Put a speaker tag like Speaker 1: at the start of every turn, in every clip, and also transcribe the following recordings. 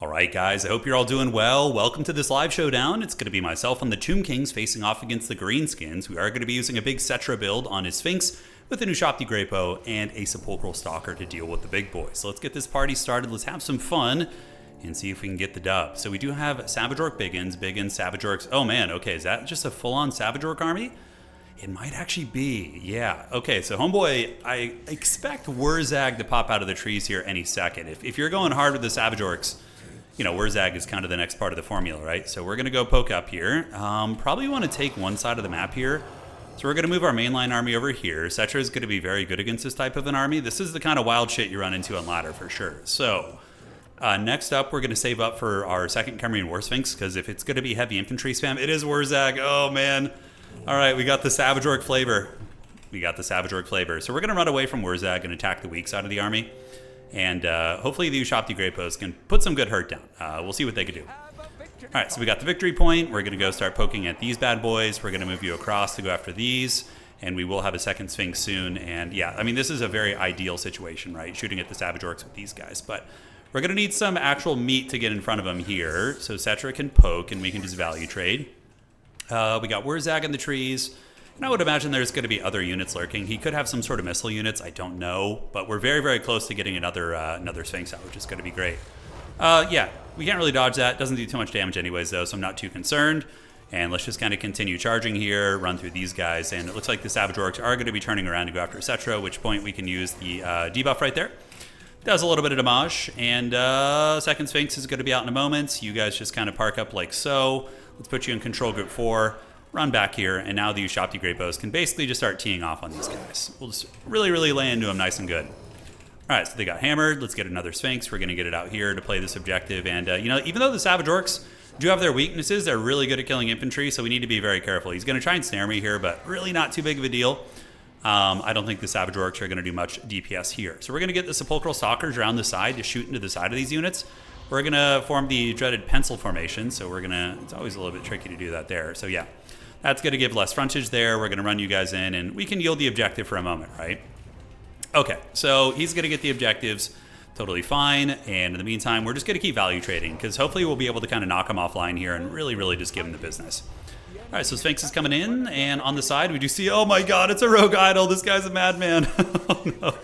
Speaker 1: Alright guys, I hope you're all doing well. Welcome to this live showdown. It's going to be myself and the Tomb Kings facing off against the Greenskins. We are going to be using a big Cetra build on his Sphinx with a new Shopti Graypo and a Sepulchral Stalker to deal with the big boys. So let's get this party started, let's have some fun and see if we can get the dub. So we do have Savage Orc Biggins, Savage Orcs. Oh man, okay, is that just a full-on Savage Orc army? It might actually be, yeah. Okay, so homeboy, I expect Wurrzag to pop out of the trees here any second. If you're going hard with the Savage Orcs, you know, Wurrzag is kind of the next part of the formula, right? So we're going to go poke up here. Probably want to take one side of the map here. So we're going to move our mainline army over here. Cetra is going to be very good against this type of an army. This is the kind of wild shit you run into on ladder for sure. So next up, we're going to save up for our second Khemrian War Sphinx, because if it's going to be heavy infantry spam, it is Wurrzag. Oh, man. All right, we got the Savage Orc flavor. So we're going to run away from Wurrzag and attack the weak side of the army. And hopefully the Shopti Graypos can put some good hurt down. We'll see what they can do. All right, so we got the victory point. We're going to go start poking at these bad boys. We're going to move you across to go after these. And we will have a second Sphinx soon. And yeah, I mean, this is a very ideal situation, right? Shooting at the Savage Orcs with these guys. But we're going to need some actual meat to get in front of them here. So Cetra can poke and we can just value trade. We got Wurrzag in the trees. And I would imagine there's going to be other units lurking. He could have some sort of missile units. I don't know. But we're very, very close to getting another Sphinx out, which is going to be great. Yeah, we can't really dodge that. Doesn't do too much damage anyways, though, so I'm not too concerned. And let's just kind of continue charging here, run through these guys. And it looks like the Savage Orcs are going to be turning around to go after Cetra, at which point we can use the debuff right there. Does a little bit of damage. And second Sphinx is going to be out in a moment. You guys just kind of park up like so. Let's put you in control group 4. Run back here, and now the Shopti Graypos can basically just start teeing off on these guys. We'll just really, really lay into them nice and good. All right, so they got hammered. Let's get another Sphinx. We're going to get it out here to play this objective. And, you know, even though the Savage Orcs do have their weaknesses, they're really good at killing infantry, so we need to be very careful. He's going to try and snare me here, but really not too big of a deal. I don't think the Savage Orcs are going to do much DPS here. So we're going to get the Sepulchral Stalkers around the side to shoot into the side of these units. We're going to form the dreaded pencil formation, so we're going to... It's always a little bit tricky to do that there. So, yeah. That's going to give less frontage there. We're going to run you guys in, and we can yield the objective for a moment, right? Okay, so he's going to get the objectives totally fine, and in the meantime, we're just going to keep value trading, because hopefully we'll be able to kind of knock him offline here and really, really just give him the business. All right, so Sphinx is coming in, and on the side, we do see, oh my god, it's a rogue idol. This guy's a madman. Oh no.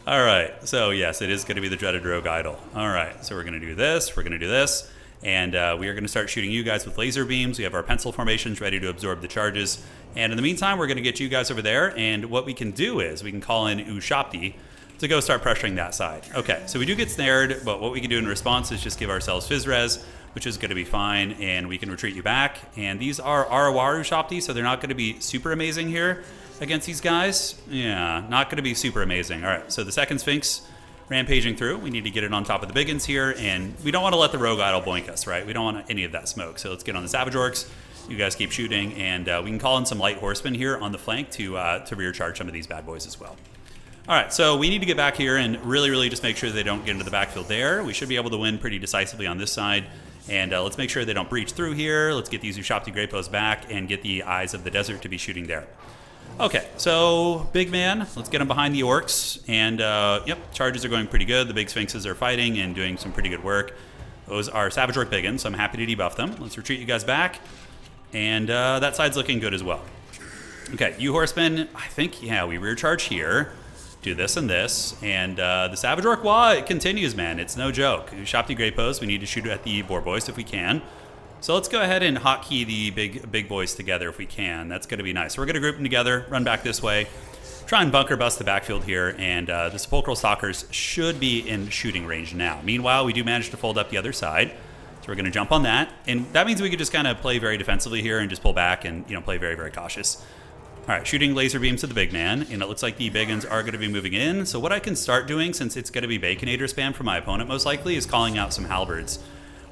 Speaker 1: All right, so yes, it is going to be the dreaded rogue idol. All right, so we're going to do this, we're going to do this. And we are going to start shooting you guys with laser beams. We have our pencil formations ready to absorb the charges. And in the meantime, we're going to get you guys over there. And what we can do is we can call in Shopti to go start pressuring that side. Okay, so we do get snared, but what we can do in response is just give ourselves Fizz Res, which is going to be fine. And we can retreat you back. And these are Arawaru Shopti, so they're not going to be super amazing here against these guys. Yeah, not going to be super amazing. All right, so the second Sphinx rampaging through. We need to get it on top of the biggins here, and we don't want to let the rogue idol boink us, right? We don't want any of that smoke. So let's get on the Savage Orcs. You guys keep shooting, and we can call in some light horsemen here on the flank to rear charge some of these bad boys as well. All right, so we need to get back here and really, really just make sure they don't get into the backfield there. We should be able to win pretty decisively on this side, and let's make sure they don't breach through here. Let's get these Shopti Graypos back and get the Eyes of the Desert to be shooting there. Okay, so big man, let's get him behind the orcs, and yep, charges are going pretty good. The big Sphinxes are fighting and doing some pretty good work. Those are Savage Orc Biggins, so I'm happy to debuff them. Let's retreat you guys back, and that side's looking good as well. Okay, you horsemen, I think, yeah, we rear charge here, do this and this, and the Savage Orc Wah, it continues, man, it's no joke. Shopti Graypos, we need to shoot at the boar boys if we can. So let's go ahead and hotkey the big boys together if we can. That's going to be nice. So we're going to group them together, run back this way, try and bunker bust the backfield here, and the Sepulchral Stalkers should be in shooting range now. Meanwhile, we do manage to fold up the other side, so we're going to jump on that, and that means we could just kind of play very defensively here and just pull back and, you know, play very, very cautious. All right, shooting laser beams to the big man, and it looks like the Biggins are going to be moving in. So what I can start doing, since it's going to be Baconator spam for my opponent most likely, is calling out some halberds,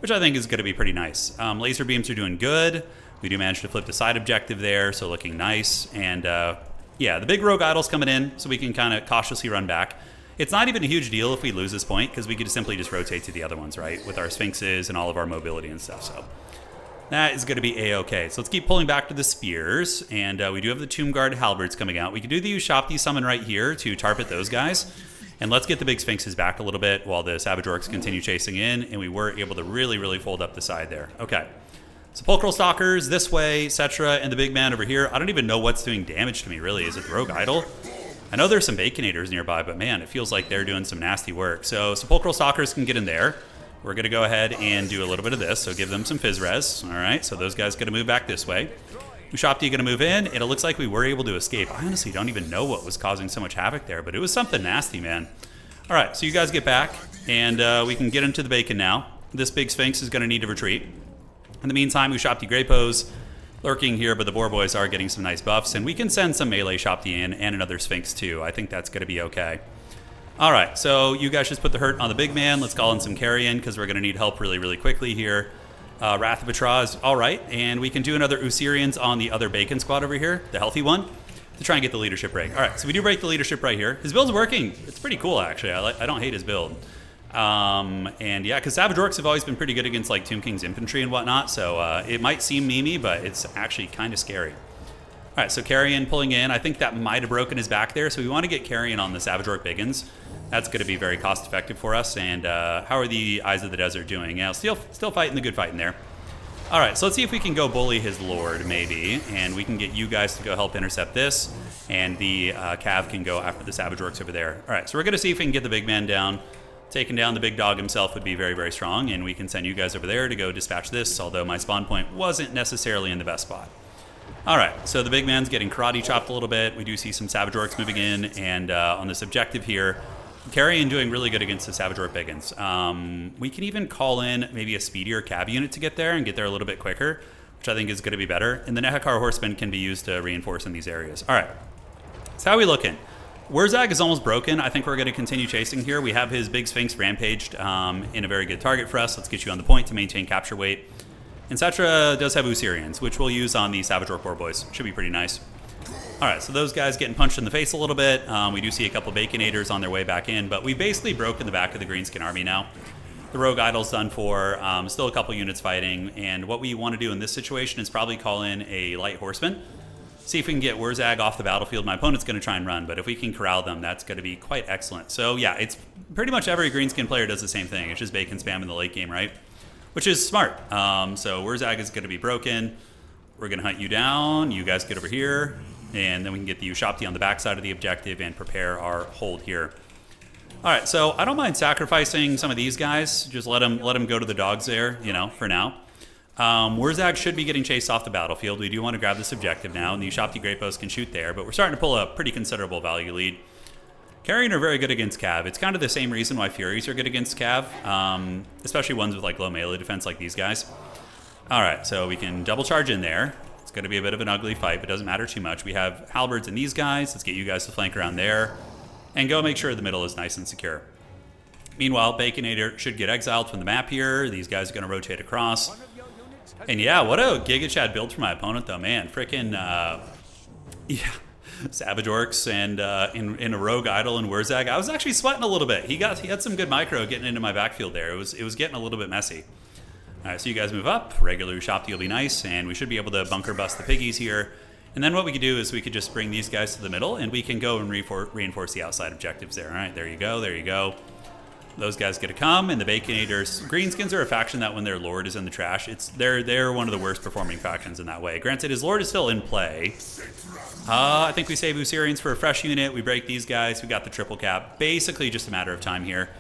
Speaker 1: which I think is going to be pretty nice. Laser beams are doing good. We do manage to flip the side objective there, so looking nice. And yeah, the big rogue idol's coming in, so we can kind of cautiously run back. It's not even a huge deal if we lose this point, because we could simply just rotate to the other ones, right? With our Sphinxes and all of our mobility and stuff, so that is going to be A-okay. So let's keep pulling back to the spears, and we do have the Tomb Guard halberds coming out. We could do the Shopti summon right here to target those guys. And let's get the big Sphinxes back a little bit while the Savage Orcs continue chasing in, and we were able to really fold up the side there. Okay. Sepulchral Stalkers this way, Cetra, and the big man over here. I don't even know what's doing damage to me, really. Is it the Rogue Idol? I know there's some Baconators nearby, but man, it feels like they're doing some nasty work. So Sepulchral Stalkers can get in there. We're going to go ahead and do a little bit of this, so give them some Fizz Res. All right, so those guys going to move back this way. Ushopti going to move in, and it looks like we were able to escape. I honestly don't even know what was causing so much havoc there, but it was something nasty, man. All right, so you guys get back, and we can get into the bacon now. This big Sphinx is going to need to retreat. In the meantime, Ushopti Greypo's lurking here, but the Boar Boys are getting some nice buffs, and we can send some melee Shopti in and another Sphinx too. I think that's going to be okay. All right, so you guys just put the hurt on the big man. Let's call in some carrion because we're going to need help really quickly here. Wrath of Atra is all right, and we can do another Usirians on the other bacon squad over here, the healthy one, to try and get the leadership break. All right, so we do break the leadership right here. His build's working. It's pretty cool, actually. I don't hate his build. And yeah, because Savage Orcs have always been pretty good against like Tomb King's infantry and whatnot, so it might seem memey, but it's actually kind of scary. All right, so Carrion pulling in. I think that might have broken his back there, so we want to get Carrion on the Savage Orc Biggins. That's going to be very cost effective for us. And how are the Eyes of the Desert doing? Yeah, still fighting the good fight in there. All right, so let's see if we can go bully his lord, maybe, and we can get you guys to go help intercept this, and the Cav can go after the Savage Orcs over there. All right, so we're going to see if we can get the big man down. Taking down the big dog himself would be very strong, and we can send you guys over there to go dispatch this, although my spawn point wasn't necessarily in the best spot. All right, so the big man's getting karate chopped a little bit. We do see some Savage Orcs moving in, and on this objective here, Carrion doing really good against the Savage Orc Biggins. We can even call in maybe a speedier Cav unit to get there and get there a little bit quicker, which I think is going to be better. And the Nehekar Horsemen can be used to reinforce in these areas. All right, so how are we looking? Wurrzag is almost broken. I think we're going to continue chasing here. We have his big Sphinx rampaged in a very good target for us. Let's get you on the point to maintain capture weight. And Cetra does have Usirians, which we'll use on the Savage Orc Boar Boys. Should be pretty nice. All right, so those guys getting punched in the face a little bit. We do see a couple Baconators on their way back in, but we've basically broken the back of the Greenskin army now. The Rogue Idol's done for, still a couple units fighting, and what we want to do in this situation is probably call in a Light Horseman. See if we can get Wurrzag off the battlefield. My opponent's going to try and run, but if we can corral them, that's going to be quite excellent. So yeah, it's pretty much every Greenskin player does the same thing. It's just bacon spam in the late game, right? Which is smart. So Wurrzag is going to be broken. We're going to hunt you down. You guys get over here. And then we can get the Ushopti on the backside of the objective and prepare our hold here. All right, so I don't mind sacrificing some of these guys. Just let them go to the dogs there, you know, for now. Wurrzag should be getting chased off the battlefield. We do want to grab this objective now, and the Ushopti Greypo's can shoot there, but we're starting to pull a pretty considerable value lead. Carrion are very good against Cav. It's kind of the same reason why Furies are good against Cav, especially ones with like low melee defense like these guys. All right, so we can double charge in there. It's going to be a bit of an ugly fight, but doesn't matter too much. We have halberds in these guys. Let's get you guys to flank around there and go make sure the middle is nice and secure. Meanwhile, Baconator should get exiled from the map here. These guys are going to rotate across. And yeah, what a Giga Chad build for my opponent, though, man. Freaking, yeah, Savage Orcs and in a Rogue Idol and Wurrzag. I was actually sweating a little bit. He had some good micro getting into my backfield there. It was getting a little bit messy. All right, so you guys move up. Regular Ushopti will be nice, and we should be able to bunker bust the piggies here. And then what we could do is we could just bring these guys to the middle, and we can go and reinforce the outside objectives there. All right, there you go, there you go. Those guys get to come, and the Baconators. Greenskins are a faction that when their lord is in the trash, they're one of the worst performing factions in that way. Granted, his lord is still in play. I think we save Usirians for a fresh unit. We break these guys. We got the triple cap. Basically just a matter of time here,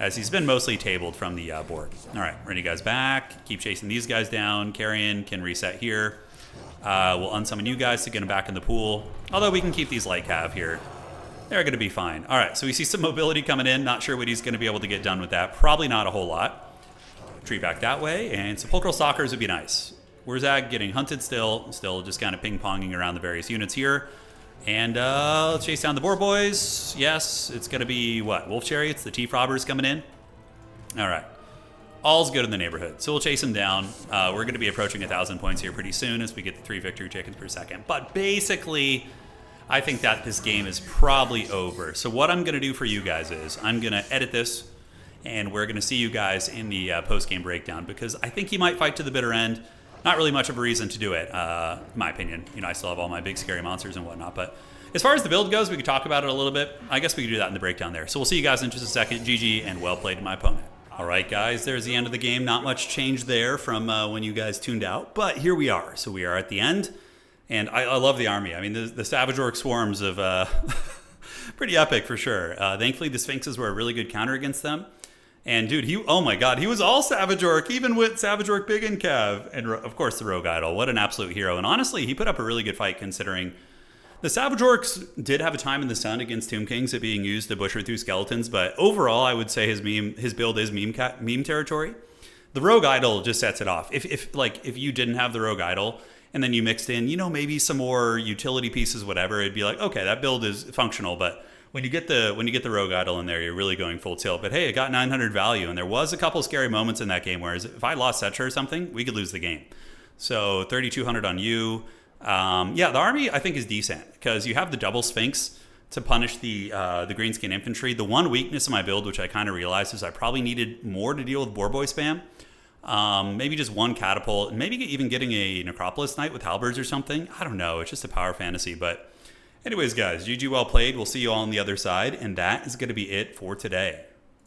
Speaker 1: as he's been mostly tabled from the board. All right, bring you guys back. Keep chasing these guys down. Carrion can reset here. We'll unsummon you guys to get them back in the pool. Although we can keep these light cav here. They're going to be fine. All right, so we see some mobility coming in. Not sure what he's going to be able to get done with that. Probably not a whole lot. Retreat back that way, and Sepulchral Stalkers would be nice. Wurrzag getting hunted still just kind of ping-ponging around the various units here. And let's chase down the Boar Boys. Yes, it's going to be, what, Wolf Chariots, the Teeth Robbers coming in? All right. All's good in the neighborhood. So we'll chase them down. We're going to be approaching 1,000 points here pretty soon as we get the 3 victory chickens per second. But basically, I think that this game is probably over. So what I'm going to do for you guys is I'm going to edit this, and we're going to see you guys in the post-game breakdown, because I think he might fight to the bitter end. Not really much of a reason to do it, in my opinion. You know, I still have all my big scary monsters and whatnot, but As far as the build goes, we could talk about it a little bit. I guess we could do that in the breakdown there. So we'll see you guys in just a second. GG, and well played to my opponent. All right, guys, there's the end of the game. Not much change there from when you guys tuned out, but here we are. So we are at the end, and I love the army. I mean, the Savage Orc swarms of pretty epic for sure. Thankfully, the Sphinxes were a really good counter against them. And dude, oh my god, he was all Savage Orc, even with Savage Orc Big and Cav. And of course, the Rogue Idol. What an absolute hero. And honestly, he put up a really good fight considering the Savage Orcs did have a time in the sun against Tomb Kings at being used to butcher through skeletons, but overall, I would say his build is meme territory. The Rogue Idol just sets it off. If you didn't have the Rogue Idol and then you mixed in, maybe some more utility pieces, whatever, it'd be like, okay, that build is functional. But when you get the Rogue Idol in there, you're really going full tilt. But hey, it got 900 value, and there was a couple scary moments in that game. Whereas if I lost Setra or something, we could lose the game. So 3,200 on you. The army I think is decent because you have the double Sphinx to punish the Greenskin infantry. The one weakness of my build, which I kind of realized, is I probably needed more to deal with Boarboy spam. Maybe just one catapult, and maybe even getting a Necropolis Knight with halberds or something. I don't know. It's just a power fantasy. But anyways, guys, GG well played. We'll see you all on the other side, and that is going to be it for today.